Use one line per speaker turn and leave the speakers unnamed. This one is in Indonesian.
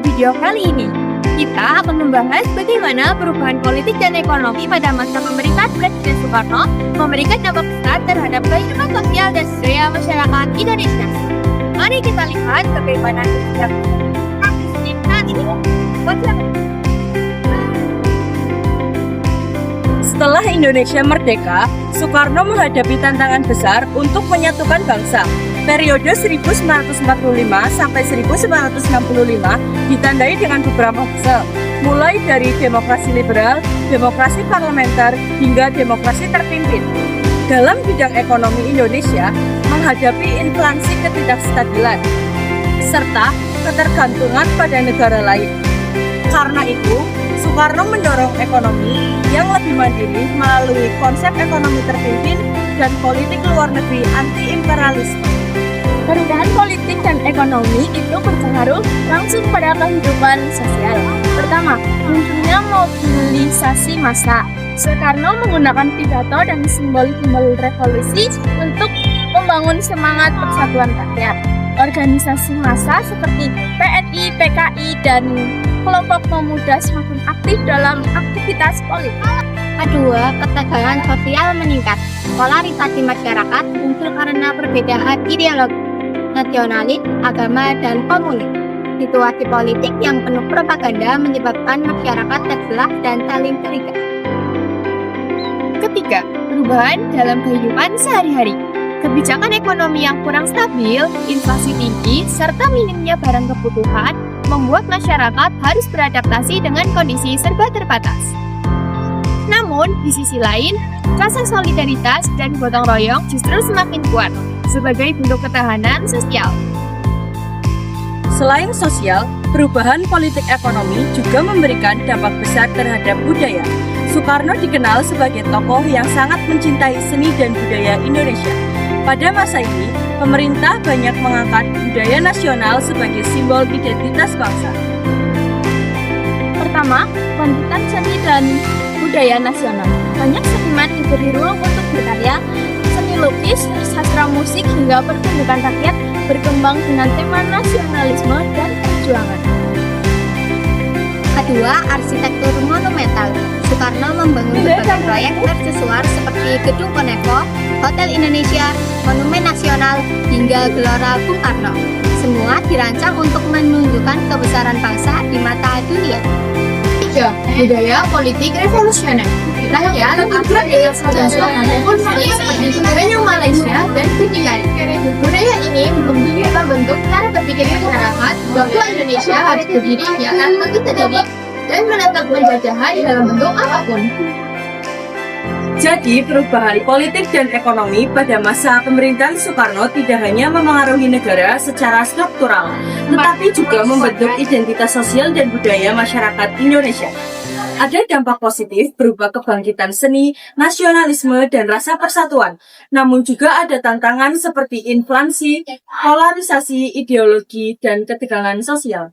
video kali ini, kita akan membahas bagaimana perubahan politik dan ekonomi pada masa pemerintahan Presiden Soekarno memberikan dampak besar terhadap kehidupan sosial dan budaya masyarakat Indonesia. Mari kita lihat bagaimana kebijakan Presiden saat ini.
Setelah Indonesia merdeka, Soekarno menghadapi tantangan besar untuk menyatukan bangsa. Periode 1945 sampai 1965 ditandai dengan beberapa fase, mulai dari demokrasi liberal, demokrasi parlementer, hingga demokrasi terpimpin. Dalam bidang ekonomi, Indonesia menghadapi inflasi ketidakstabilan, serta ketergantungan pada negara lain. Karena itu, Soekarno mendorong ekonomi yang lebih mandiri melalui konsep ekonomi terpimpin dan politik luar negeri anti-imperialisme.
Perubahan politik dan ekonomi itu berpengaruh langsung pada kehidupan sosial. Pertama, munculnya mobilisasi massa. Soekarno menggunakan pidato dan simbol-simbol revolusi untuk membangun semangat persatuan rakyat. Organisasi massa seperti PNI, PKI, dan kelompok pemuda semakin aktif dalam aktivitas politik.
Kedua, ketegangan sosial meningkat. Polarisasi masyarakat muncul karena perbedaan ideologi, nasionalis, agama, dan komunis. Situasi politik yang penuh propaganda menyebabkan masyarakat terbelah dan saling curiga.
Ketiga, perubahan dalam kehidupan sehari-hari. Kebijakan ekonomi yang kurang stabil, inflasi tinggi, serta minimnya barang kebutuhan membuat masyarakat harus beradaptasi dengan kondisi serba terbatas. Namun, di sisi lain, rasa solidaritas dan gotong royong justru semakin kuat sebagai bentuk ketahanan sosial.
Selain sosial, perubahan politik ekonomi juga memberikan dampak besar terhadap budaya. Soekarno dikenal sebagai tokoh yang sangat mencintai seni dan budaya Indonesia. Pada masa ini, pemerintah banyak mengangkat budaya nasional sebagai simbol identitas bangsa.
Pertama, bangkitan seni dan budaya nasional. Banyak seniman diberi ruang untuk berkarya. Seni lukis, sastra musik, hingga pertunjukan rakyat berkembang dengan tema nasionalisme dan perjuangan.
Kedua, arsitektur monumental. Soekarno membangun berbagai proyek mercusuar seperti Gedung Konevo, Hotel Indonesia, Monumen Nasional, hingga Gelora Bung Karno. Semua dirancang untuk menunjukkan kebesaran bangsa di mata dunia.
Tiga, budaya politik revolusioner. Rakyat akrab dengan slogan revolusi seperti budaya Malaysia dan Bhinneka. Budaya ini membentuk cara berpikir masyarakat bahwa Indonesia harus berdiri di atas kaki sendiri dan menentang penjajahan dalam bentuk apapun.
Jadi, perubahan politik dan ekonomi pada masa pemerintahan Soekarno tidak hanya memengaruhi negara secara struktural, tetapi juga membentuk identitas sosial dan budaya masyarakat Indonesia. Ada dampak positif berupa kebangkitan seni, nasionalisme, dan rasa persatuan. Namun juga ada tantangan seperti inflasi, polarisasi ideologi, dan ketegangan sosial.